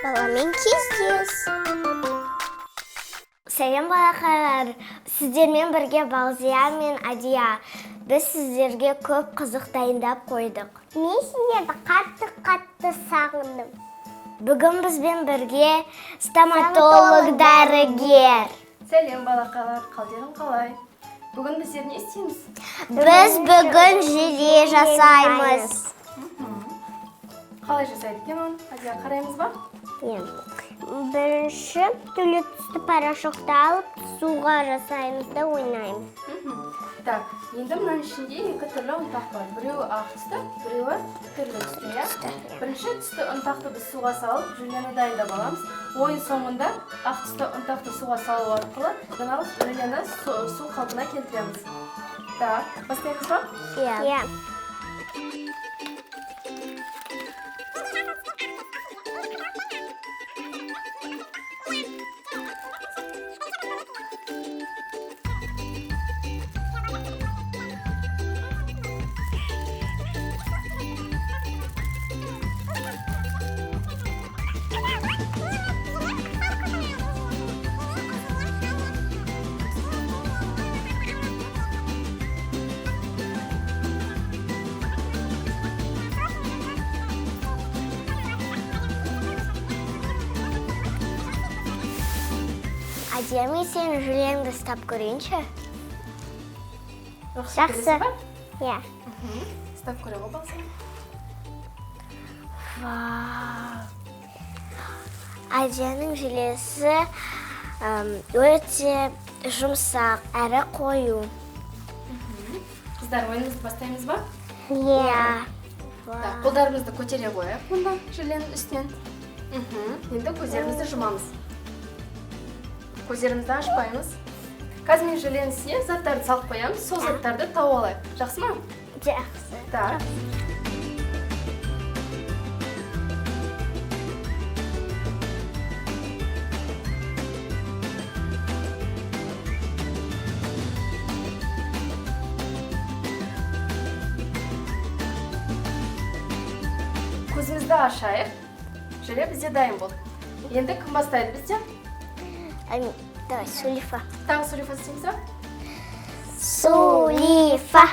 Баламен кездес. Сәлем балақайлар, сіздермен бірге Балзия мен Адия. Біз сіздерге көп қызық дайындап қойдық. Мен сіздерді қатты сағындым. Бүгін бізбен бірге стоматолог дәрігер. Сәлем балақайлар, қалдерің қалай? Бүгін біздер не істейміз? Біз бүгін желе жасаймыз. Қалай жасайды екен оны? Адия, қараймыз ба? Бірінші түрлі түсті порошокты алып, суға жасаймыз да ойнаймыз. Так, енді мұның ішінде екі түрлі ұнтақ бар. Біреуі ақ түсті, біреуі түрлі түсті, иә? Бірінші түсті ұнтақты біз суға салып, Жюлияны дайындап аламыз. Ойын соңында ақ түсті ұнтақты суға салу арқылы жаңағы Жюлияны су қалпына келтіреміз. Так, бастаймыз ба? Иә. Адия, мен сені Жюлияңды ұстап көрейінші? Жақсы. Иә. Ұстап көре ғой балсың. Адияның желесі өте жұмсақ, әрі қою. Қыздар, ойынымызды бастаймыз ба? Иә. Қолдарымызды көтере қояйық мұнда Жюлияның үстінен. Енді көздерімізді жұмамыз. Көздерімізді ашпаймыз. Қазір мен Жюлияның үстіне заттарды салып қоямыз, сол заттарды тауып алайық. Жақсы ма? Жақсы. Так. Көзімізді ашайық. Жюлия бізде дайын болды. Енді кім бастайды бізде? Давай, Сулифа. Тағы Сулифа істейміз ба? Сулифа.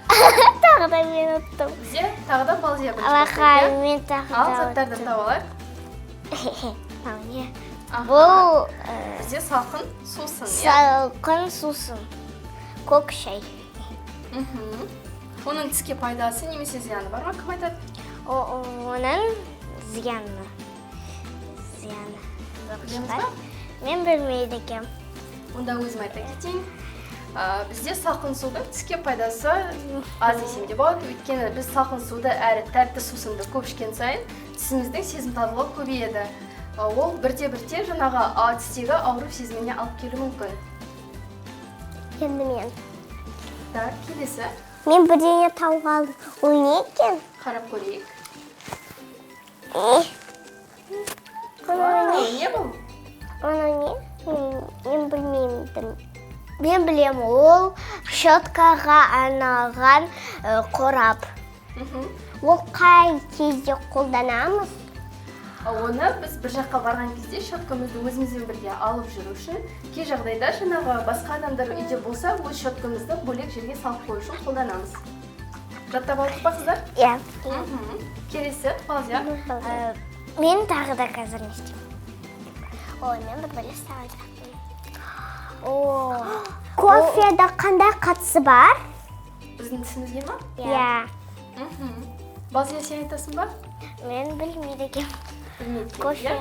Тағы да мен ұттым. Бізде тағы да Балзия бірінші Алақай, мен тағы да Ал заттарды тауып алайық. Бұл Бізде салқын сусын, салқын сусын. Көк шай. Оның тіске пайдасы немесе зияны бар ма? Кім айтады? Оның зияны. Білеміз ба? Мен білмейді екем. Онда өзім айта кетейін. Бізде салқын судың тіске пайдасы аз десем де болады. Өйткені біз салқын суды әрі тәтті сусынды көп ішкен сайын тісіміздің сезімталдығы көбейеді. Ол бірте-бірте жаңағы тістегі ауру сезіміне алып келуі мүмкін. Енді мен. Так, келесі. Мен бірдеңе тауып алдым. Ол не екен? Қарап көрейік. Не бұл? Оны не? Мен білмеймін. Мен білем, ол щеткаға арналған қорап. Ол қай кезде қолданамыз? Оны біз бір жаққа барған кезде щеткамызды өзімізбен бірге алып жүру үшін, кей жағдайда жаңағы басқа адамдар үйде болса, өз щеткамызды бөлек жерге салып қою үшін қолданамыз. Жаттап алдық па қыздар? Иә. Келесі, Балзия. Мен тағы да қазір не істеймін? Мен бір бөлес тағын. Кофеда қандай қатысы бар? Біздің тісімізге ма? Иә. Балзия, сен айтасың ба? Мен білмейді екем. Кофе.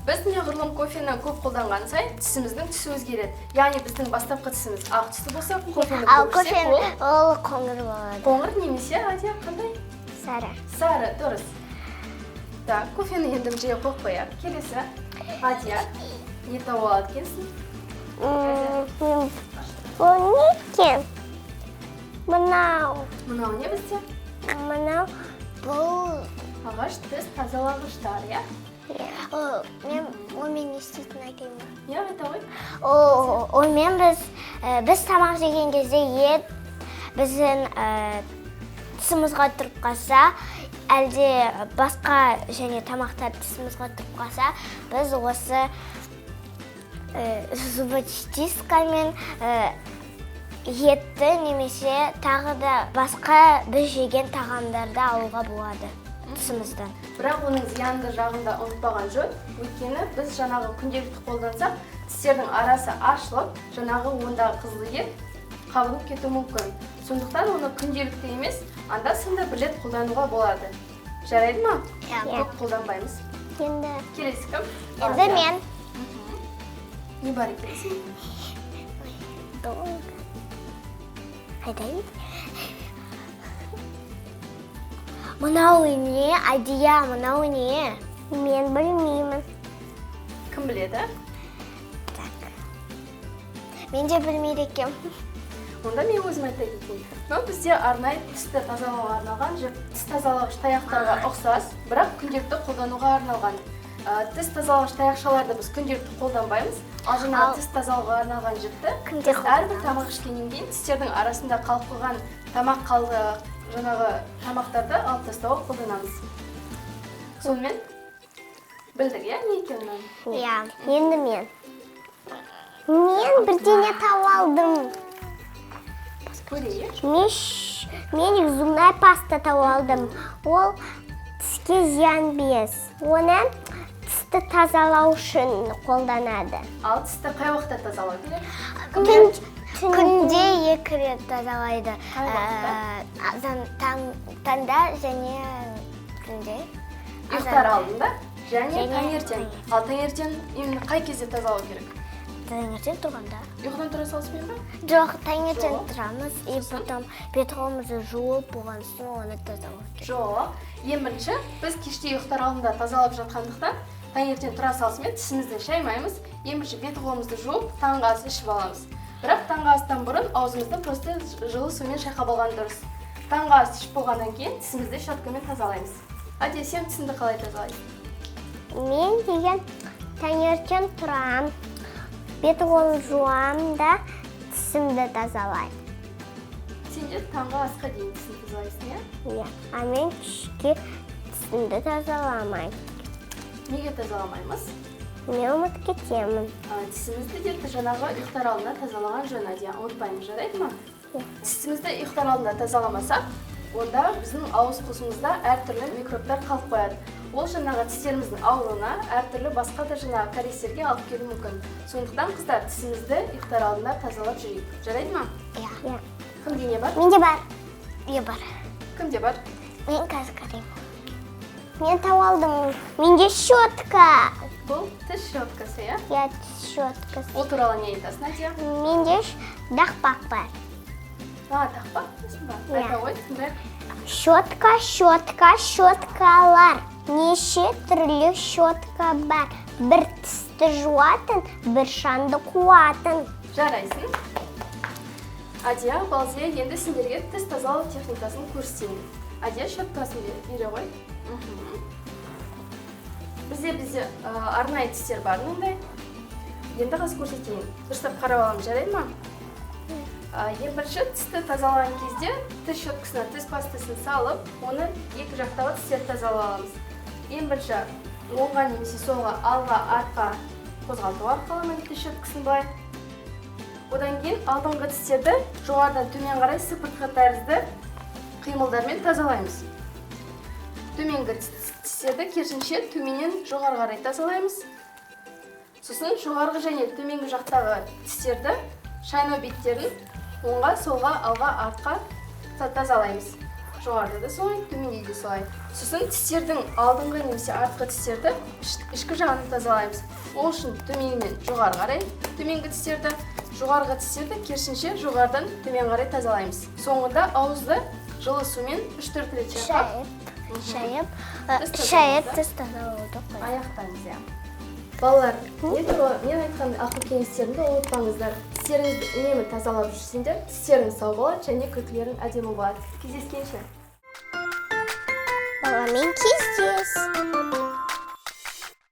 Біз неғұрлым кофені көп қолданған сайын тісіміздің түсі өзгереді. Яғни біздің бастапқы тісіміз ақ түсті болса, кофені көбірсек ол қоңыр болады. Қоңыр немесе Адия қандай? Сары. Сары, дұрыс. Так, кофені енді жиі қойып қояйық. Келесі, Адия, не тауып алады екенсің? Бұл не екен? Мынау. Мынау не бізде? Мынау бұл Ағаш тіс тазалағыштар, иә? Мен онымен не істейтін айтайын. Иә, айта ғой. Онымен біз тамақ жеген кезде ет біздің тісімізге тұрып қалса, әлде басқа және тамақтар тісімізге тұрып қалса, біз осы зубочисткамен етті немесе тағы да басқа біз жеген тағамдарды алуға болады тісімізден. Бірақ оның зиянды жағында ұмытпаған жөн, өйткені біз жаңағы күнделікті қолдансақ, тістердің арасы ашылып, жаңағы ондағы қызыл ет қабынып кетуі мүмкін. Сондықтан оны күнделікті емес, анда-санда бір рет қолдануға болады. Жарайды ма? Көп қолданбаймыз. Енді Келесі кім? мен Не бар екенсің? Қайдайын? Мынау не? Адия, мынау не? Мен білмеймін. Кім біледі? Мен де білмейді екем. Онда мен өзім айта кетейін. Мынау бізде арнайы тісті тазалауға арналған тіс тазалағыш таяқтарға ұқсас, бірақ күнделікті қолдануға арналған. Тіс тазалағыш таяқшаларды біз күнделікті қолданбаймыз. Ал жаңағы тіс тазалауға арналған жіпті біз әрбір тамақ ішкеннен кейін тістердің арасында қалып қалған тамақ қалды жаңағы тамақтарды алып тастауға қолданамыз. Сонымен білдік, иә, не екенін? Иә, енді мен. Мен бірдеңе тауып алдым. Көрейік. Мен зубная паста тауып алдым. Ол тіске зиян без. Оны тісті тазалау үшін қолданады. Ал тісті қай уақытта тазалау керек? Күнде 2 рет тазалайды. Қай уақытта? Таңда және күнде. Ұйықтар алдында және таңертең. Ал таңертең именно қай кезде тазалау керек? Таңертең тұрғанда. Ұйқыдан тұра салысымен ба? Жоқ, таңертең тұрамыз, и потом бет-қолымызды жуып болған соң оны тазалау керек. Жоқ. Ең бірінші, біз кеште ұйықтар алдында тазалап жатқандықтан, таңертең тұра салысымен тісімізді шаймаймыз, ең бірінші бет-қолымызды жуып, таңғы ас ішіп аламыз. Бірақ таңғы астан бұрын аузымызды просто жылы сумен шайқап алған дұрыс. Таңғы ас ішіп болғаннан кейін тісімізді щеткамен тазалаймыз. Әде, сен тісіңді қалай тазалайсың? Мен деген таңертең тұрам, бет-қолым жуам да тісімді тазалаймын. Сен де таңғы асқа дейін тісін тазалайсың, иә? Иә, а мен кешке тісімді тазаламаймын. Неге тазаламаймыз? Мен ұмытып кетемін. Тісімізді де жаңағы ұйықтар алдында тазалаған жөн, Адия, ұмытпаймыз, жарайды ма? Тісімізді ұйықтар алдында тазаламасақ, онда біздің ауыз қуысымызда әртүрлі микробтар қалып қояды. Ол жаңағы тістеріміздің ауруына, әртүрлі басқа да жаңағы кариестерге алып келуі мүмкін. Сондықтан қыздар тісімізді ұйықтар алдында тазалап жүрейік. Жарайды ма? Иә. Кімде не бар? Менде бар. Менде бар. Кімде бар? Мен қазір қараймын. Мен тауып алдым. Менде щетка. Бұл тіс щеткасы, иә? Иә, тіс щеткасы. Ол туралы не айтасың, Адия? Менде дақпақ бар. Тақпақ дейсің ба? Иә. Айта ғой, тыңдайық. Щеткалар. Неше түрлі щетка бар. Бір тісті жуатын, бір шаңды қуатын. Жарайсың. Адия, Балзия енді сендерге тіс тазалау техникасын көрсетейін. Адия, щеткасын бере ғой. Бізде арнайы тістер бар мындай. Енді қазір көрсетейін. Дұрыстап қарап аламын, жарайды ма? Ең бірінші тісті тазалаған кезде тіс щеткасына тіс пастасын салып, оны екі жақтағы тістерді тазалап аламыз. Ең бірінші оңға немесе солға, алға, артқа қозғалту арқылы тіс щеткасын былай. Одан кейін алдыңғы тістерді жоғарыдан төмен қарай сыпыртқы тәрізді қимылдармен тазалаймыз. Төменгі тістерді керісінше төменнен жоғары қарай тазалаймыз. Сосын жоғарғы және төменгі жақтағы тістерді шайнау беттерін оңға, солға, алға, артқа тазалаймыз. Жоғарыда да солай, төменде де солай. Сосын тістердің алдыңғы немесе артқы тістерді ішкі жағын тазалаймыз. Ол үшін төменнен жоғары қарай төменгі тістерді, жоғарғы тістерді керісінше жоғарыдан төмен қарай тазалаймыз. Соңында ауызды жылы сумен 3-4 рет шайып тіс тазалауды қой. аяқтаймыз, иә. Балалар, мен айтқан ақыл кеңестерімді ұмытпаңыздар. Тістеріңізді үнемі тазалап жүрсеңдер, тістеріңіз сау болады және күлкілерің әдемі болады. Кездескенше. Баламен кездес.